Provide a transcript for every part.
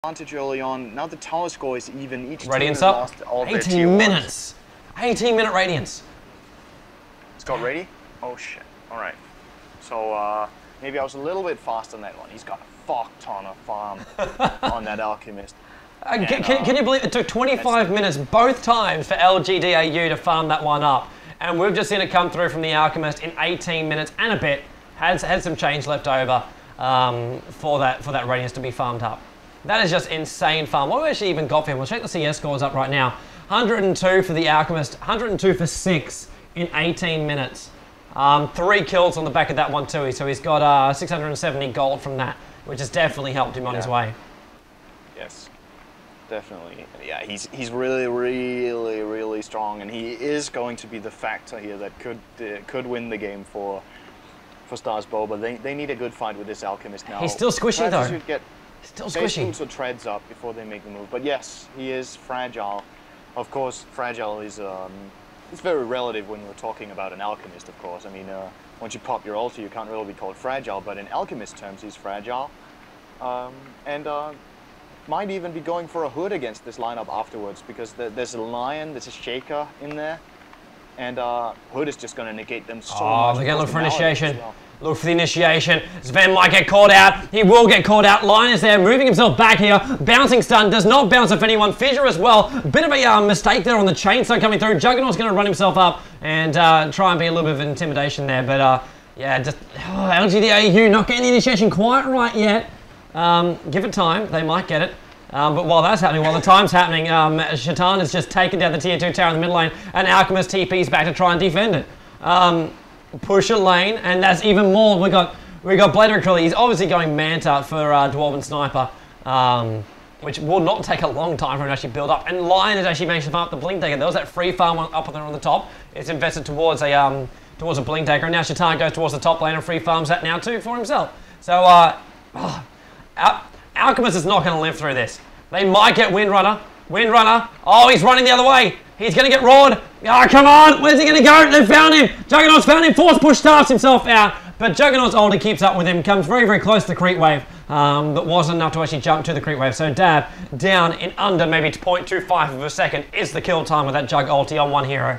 advantage early on. Now the tower score is even. Each Radiance team has up. lost all their 18 tier minutes. 18-minute Radiance. It's got ready? Oh shit. Alright. So maybe I was a little bit fast on that one. He's got a fuck ton of farm on that Alchemist. Can you believe it took 25 minutes both times for LGD.au to farm that one up? And we've just seen it come through from the Alchemist in 18 minutes and a bit. Had some change left over for that Radiance to be farmed up. That is just insane farm. What have we actually even got for him? We'll check the CS scores up right now. 102 for the Alchemist, 102 for 6 in 18 minutes. 3 kills on the back of that one too, so he's got 670 gold from that, which has definitely helped him on his way. Yes, definitely. Yeah, he's really strong, and he is going to be the factor here that could win the game for Starsboba. They need a good fight with this Alchemist now. He's still squishy though. Should get still squishy. Boots or treads up before they make the move. But yes, he is fragile. Of course, fragile is it's very relative when we're talking about an Alchemist, of course. I mean, once you pop your ulti, you can't really be called fragile, but in Alchemist terms, he's fragile. And might even be going for a hood against this lineup afterwards, because there's a Lion, there's a Shaker in there, and hood is just going to negate them so much. They're going to look for initiation. Look for the initiation. Sven might get caught out. He will get caught out. Lion is there, moving himself back here. Bouncing stun, does not bounce off anyone. Fissure as well. Bit of a mistake there on the chainsaw coming through. Juggernaut's going to run himself up and try and be a little bit of intimidation there. But yeah, just LGD.au not getting the initiation quite right yet. Give it time. They might get it. But while that's happening, while the time's happening, Shaitan has just taken down the tier 2 tower in the mid lane, and Alchemist TP's back to try and defend it. Push a lane, and that's even more. We got Blade Recruiter. He's obviously going Manta for Dwarven Sniper, which will not take a long time for him to actually build up. And Lion has actually managed to farm up the Blink Taker. There was that free farm up there on the top. It's invested towards a Blink Taker, and now Shaitan goes towards the top lane and free farms that now too for himself. So Alchemist is not going to live through this. They might get Windrunner. Windrunner. Oh, he's running the other way. He's going to get roared. Oh, come on. Where's he going to go? They found him. Juggernaut's found him. Force push starts himself out. But Juggernaut's ulti keeps up with him. Comes very, very close to the creep wave. But wasn't enough to actually jump to the creep wave. So Dab down in under maybe 0.25 of a second is the kill time with that Jug ulti on one hero.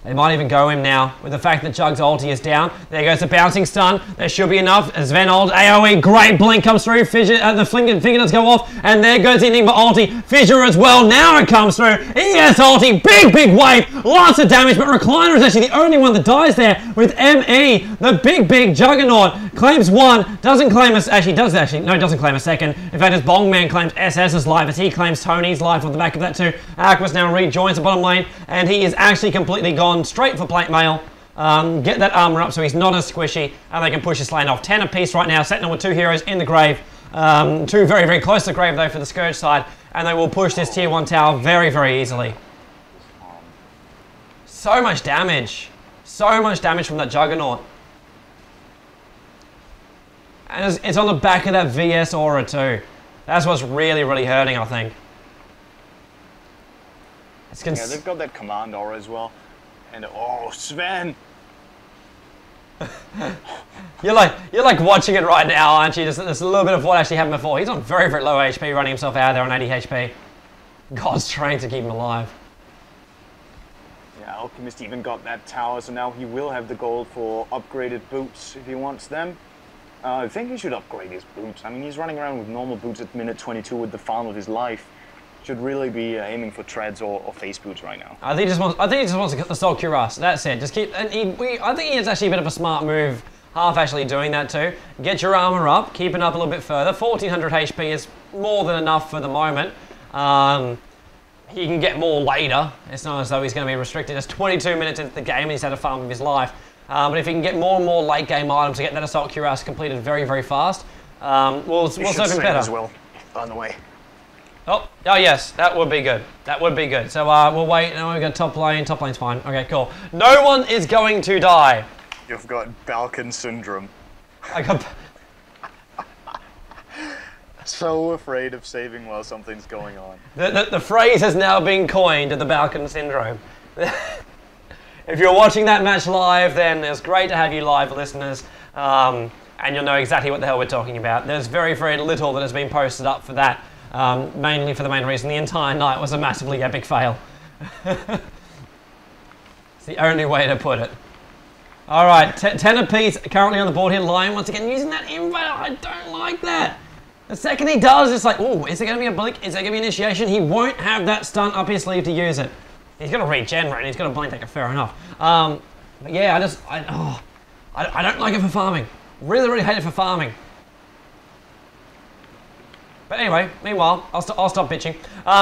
They might even go him now with the fact that Jug's ulti is down. There goes the bouncing stun. There should be enough. Sven ult, AoE, great blink comes through. Fissure, the fingernuts go off, and there goes the Enigma ulti. Fissure as well. Now it comes through. ES ulti, big wave, lots of damage, but Recliner is actually the only one that dies there with ME. The big Juggernaut claims one, doesn't claim a, doesn't claim a second. In fact, his Bongman claims SS's life as he claims Tony's life on the back of that too. Aquas now rejoins the bottom lane, and he is actually completely gone straight for plate mail. Get that armor up so he's not as squishy, and they can push his lane off. 10 apiece right now, setting with 2 heroes in the grave. 2 very close to the grave though for the Scourge side, and they will push this tier 1 tower very easily. So much damage. So much damage from that Juggernaut. And it's on the back of that VS aura too. That's what's really hurting, I think. Yeah, they've got that command aura as well. And oh, Sven! you're like watching it right now, aren't you? Just there's a little bit of what actually happened before. He's on very low HP, running himself out there on 80 HP. God's trying to keep him alive. Yeah, Alchemist even got that tower, so now he will have the gold for upgraded boots if he wants them. I think he should upgrade his boots. I mean, he's running around with normal boots at minute 22 with the farm of his life. Should really be aiming for treads or face boots right now. I think he just wants to get the Soul Cuirass. That's it. Just keep. And I think it's actually a bit of a smart move. Half actually doing that too. Get your armor up, keep it up a little bit further. 1400 HP is more than enough for the moment. He can get more later. It's not as though he's going to be restricted. It's 22 minutes into the game and he's had a farm of his life. But if he can get more and more late game items to get that Assault Cuirass completed very fast, we'll serve him better. As well, on the way. Oh yes, that would be good. That would be good. So we'll wait. Now we've got top lane. Top lane's fine. Okay, cool. No one is going to die. You've got Balkan syndrome. I got. So afraid of saving while something's going on. The phrase has now been coined, the Balkan syndrome. If you're watching that match live, then it's great to have you live, listeners. and you'll know exactly what the hell we're talking about. There's very, very little that has been posted up for that, mainly for the main reason the entire night was a massively epic fail. It's the only way to put it. All right, 10 apiece currently on the board here. Lion once again using that invade. I don't like that. The second he does, it's like, oh, is there going to be a blink? Is there going to be initiation? He won't have that stun up his sleeve to use it. He's going to regenerate and he's going to blink taker, fair enough. But yeah, I don't like it for farming. Really, really hate it for farming. But anyway, meanwhile, I'll stop bitching.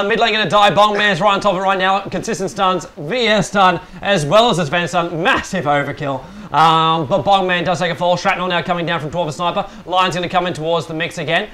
Mid lane going to die. Bongman's right on top of it right now. Consistent stuns, VS stun, as well as his Sven stun. Massive overkill. But Bongman does take a fall. Shrapnel now coming down from 12 a sniper. Lion's going to come in towards the mix again.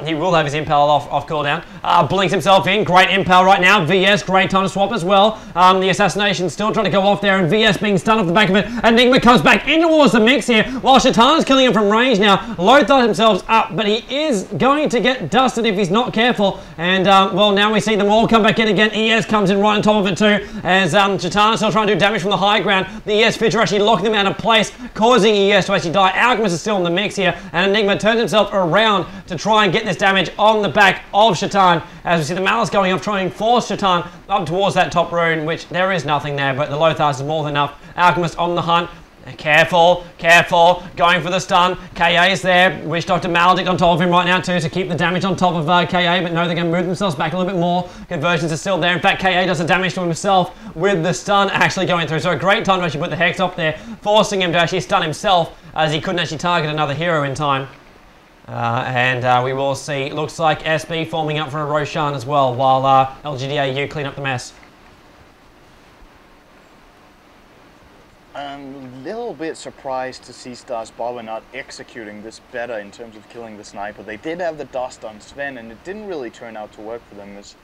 He will have his impale off cooldown. Blinks himself in. Great impale right now. VS, great time to swap as well. The assassination still trying to go off there, and VS being stunned off the back of it. Enigma comes back in towards the mix here, while Shatana's killing him from range now. Lothar himself up, but he is going to get dusted if he's not careful. And, well, now we see them all come back in again. ES comes in right on top of it too, as Shatana's still trying to do damage from the high ground. The ES Fidger actually locking them out of place, causing ES to actually die. Alchemist is still in the mix here, and Enigma turns himself around to try and get this damage on the back of Shatan, as we see the Malice going up, trying to force Shatan up towards that top rune, which there is nothing there, but the Lothar is more than enough. Alchemist on the hunt. Careful, careful, going for the stun. KA is there. Wish Dr. Maledict on top of him right now too to keep the damage on top of KA, but no, they're going to move themselves back a little bit more. Conversions are still there. In fact, KA does the damage to himself with the stun actually going through. So a great time to actually put the Hex up there, forcing him to actually stun himself, as he couldn't actually target another hero in time. And we will see, looks like SB forming up for a Roshan as well, while LGD.au clean up the mess. I'm a little bit surprised to see Starsboba not executing this better in terms of killing the sniper. They did have the dust on Sven, and it didn't really turn out to work for them. It's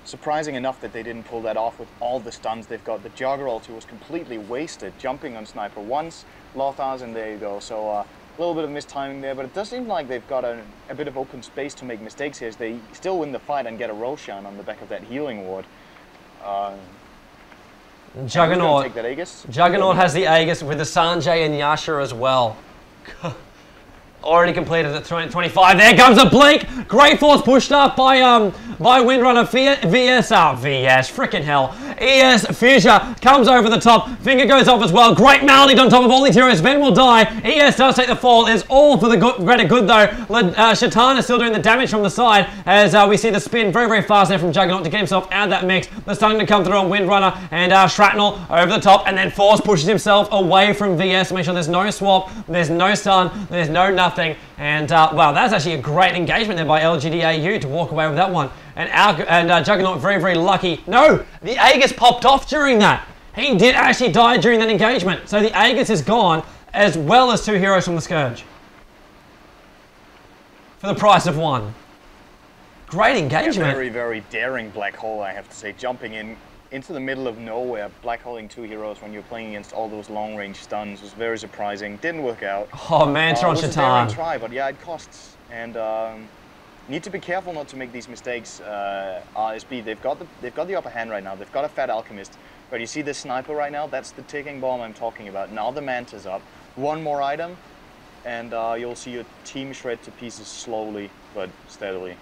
surprising enough that they didn't pull that off with all the stuns they've got. The Jogger ulti was completely wasted, jumping on sniper once, Lothar's, and there you go. So a little bit of mistiming there, but it does seem like they've got a bit of open space to make mistakes here, as they still win the fight and get a Roshan on the back of that healing ward. Juggernaut. Take that Aegis. Juggernaut has the Aegis with the Sanjay and Yasha as well. Already completed at 25. There comes a blink. Great force pushed up by Windrunner. VS, freaking hell. ES Fissure comes over the top. Finger goes off as well. Great Maledict on top of all these heroes. Sven will die. ES does take the fall. It's all for the greater good though. Shatan is still doing the damage from the side, as we see the spin very, very fast there from Juggernaut to get himself out of that mix. The stun to come through on Windrunner, and Shrapnel over the top, and then Force pushes himself away from VS to make sure there's no swap, there's no stun, there's no nothing. And wow, that's actually a great engagement there by LGD.au to walk away with that one. And Juggernaut very, very lucky. No, the Aegis popped off during that. He did actually die during that engagement. So the Aegis is gone, as well as 2 heroes from the Scourge. For the price of 1. Great engagement. A very, very daring black hole, I have to say. Jumping into the middle of nowhere, black holing 2 heroes when you're playing against all those long range stuns was very surprising. Didn't work out. Oh man, Tron Shatan. It was a daring try, but yeah, it costs. And need to be careful not to make these mistakes. RSB, they've got the upper hand right now. They've got a fat alchemist. But you see this sniper right now? That's the ticking bomb I'm talking about. Now the Manta's up. One more item, and you'll see your team shred to pieces slowly but steadily.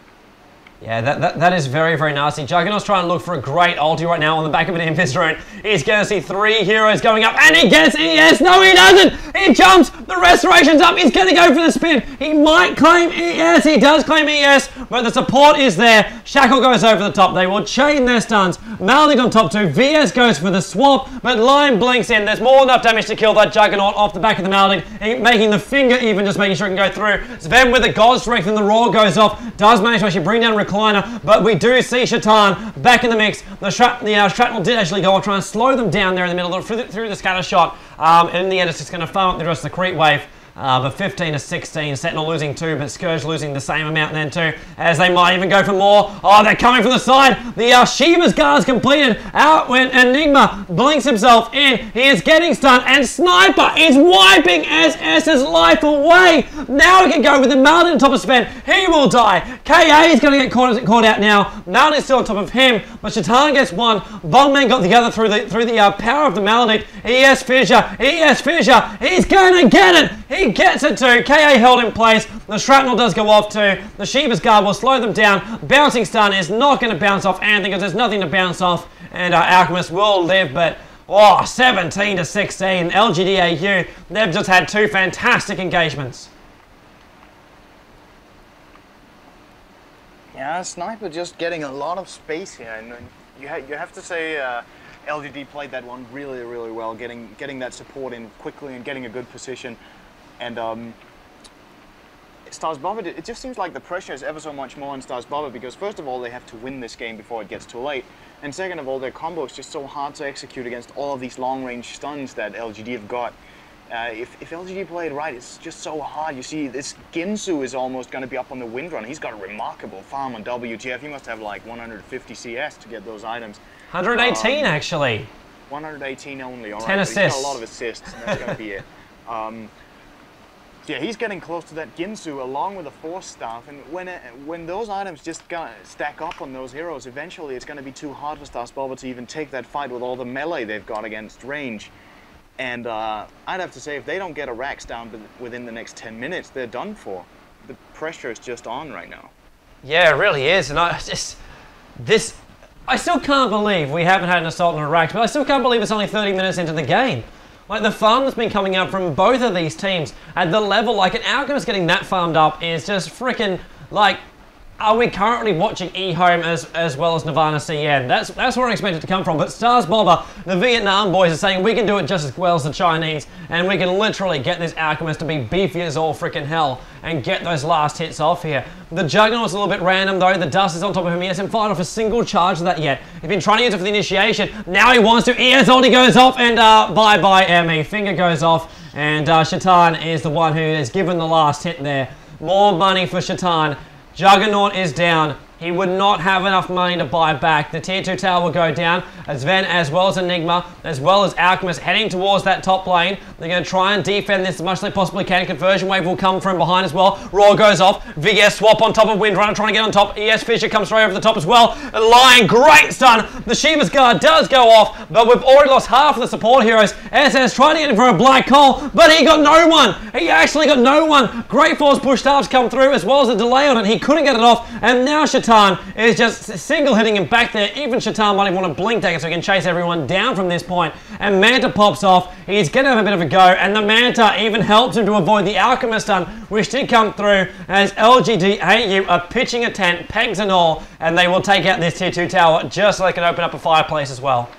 Yeah, that is very, very nasty. Juggernaut's trying to look for a great ulti right now on the back of an Invis rune. He's going to see 3 heroes going up, and he gets ES. No, he doesn't. He jumps. The Restoration's up. He's going to go for the spin. He might claim ES. He does claim ES, but the support is there. Shackle goes over the top. They will chain their stuns. Maledict on top 2. VS goes for the swap, but Lion blinks in. There's more than enough damage to kill that Juggernaut off the back of the Maledict, making the finger even, just making sure it can go through. Sven with the God Strength, and the Roar goes off. Does manage to actually bring down Recliner, but we do see Shatan back in the mix. The Shrapnel did actually go off, trying to slow them down there in the middle through the scatter shot. And in the end, it's just going to farm up the rest of the creep wave. But 15 to 16, Sentinel losing 2, but Scourge losing the same amount then too, as they might even go for more. Oh, they're coming from the side. The Shiva's guard is completed. Out when Enigma blinks himself in. He is getting stunned, and Sniper is wiping SS's life away. Now we can go with the Maledict on top of Sven. He will die. KA is going to get caught out now. Maledict is still on top of him, but Shatan gets 1. Bongman got the other through the power of the Maledict. ES Fissure. He's going to get it. He gets it too. KA held in place. The shrapnel does go off too. The Shiva's guard will slow them down. Bouncing stun is not going to bounce off anything because there's nothing to bounce off. And Alchemist will live, but 17 to 16. LGD.au, they've just had two fantastic engagements. Yeah, Sniper just getting a lot of space here, and you have to say LGD played that one really, really well, getting that support in quickly and getting a good position. And Starsboba, it just seems like the pressure is ever so much more on Starsboba because first of all they have to win this game before it gets too late, and second of all their combo is just so hard to execute against all of these long-range stuns that LGD have got. If LGD play it right, it's just so hard. You see, this Ginsu is almost going to be up on the wind run. He's got a remarkable farm on WTF. He must have like 150 CS to get those items. 118 actually. 118 only, all right. 10 assists. He's got a lot of assists, and that's going to be it. Yeah, he's getting close to that Ginsu along with the Force Staff, and when those items just stack up on those heroes, eventually it's going to be too hard for Starsboba to even take that fight with all the melee they've got against range. And I'd have to say, if they don't get a Rax down within the next 10 minutes, they're done for. The pressure is just on right now. Yeah, it really is. And I still can't believe we haven't had an assault on a Rax, but I still can't believe it's only 30 minutes into the game. Like, the farm that's been coming out from both of these teams at the level, like, an Alchemist getting that farmed up is just freaking, like, are we currently watching eHome as well as Nirvana CN? That's where I expect it to come from. But Starsboba, the Vietnam boys, are saying we can do it just as well as the Chinese, and we can literally get this Alchemist to be beefy as all freaking hell and get those last hits off here. The Juggernaut's a little bit random though. The dust is on top of him. He hasn't fired off a single charge of that yet. He's been trying to use it for the initiation. Now he wants to. ES ulti goes off, and bye-bye ME. Finger goes off, and Shaitan is the one who is given the last hit there. More money for Shaitan. Juggernaut is down. He would not have enough money to buy back. The tier 2 tower will go down. Sven as well as Enigma, as well as Alchemist heading towards that top lane. They're going to try and defend this as much as they possibly can. Conversion wave will come from behind as well. Roar goes off. VS swap on top of Windrunner trying to get on top. ES Fisher comes straight over the top as well. Lion, great stun. The Shiva's guard does go off, but we've already lost half of the support heroes. SS tried to get in for a black hole, but he got no one. He actually got no one. Great Force push staffs come through as well as a delay on it. He couldn't get it off, and now Shaitan is just single hitting him back there. Even Shaitan might even want to blink dagger so he can chase everyone down from this point. And Manta pops off. He's going to have a bit of a go, and the Manta even helps him to avoid the Alchemist stun, which did come through as LGD.au are pitching a tent, pegs and all, and they will take out this tier 2 tower just so they can open up a fireplace as well.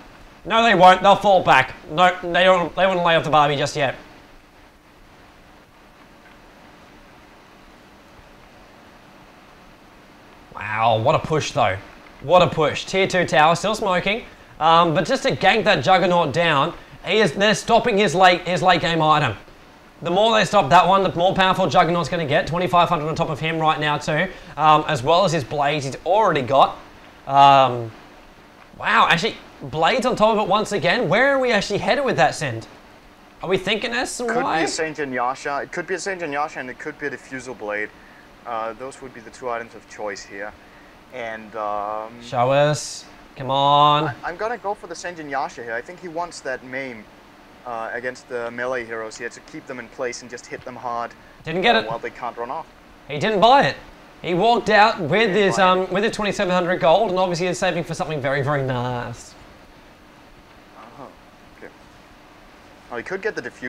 No, they won't. They'll fall back. No, they won't lay off the Barbie just yet. Wow, what a push though. What a push. Tier 2 tower still smoking. But just to gank that Juggernaut down, they're stopping his late game item. The more they stop that one, the more powerful Juggernaut's going to get. 2,500 on top of him right now too. As well as his blades he's already got. Wow, actually, blades on top of it once again. Where are we actually headed with that, Synd? Are we thinking S? Could be a Saint and Yasha. It could be a Saint and Yasha, and it could be a Diffusal Blade. Those would be the two items of choice here. And show us. Come on. I'm gonna go for the Senjin Yasha here. I think he wants that maim against the melee heroes here to keep them in place and just hit them hard. Didn't get it. While they can't run off. He didn't buy it. He walked out with his 2,700 gold, and obviously is saving for something very, very nice. Okay. Oh, he could get the diffuser.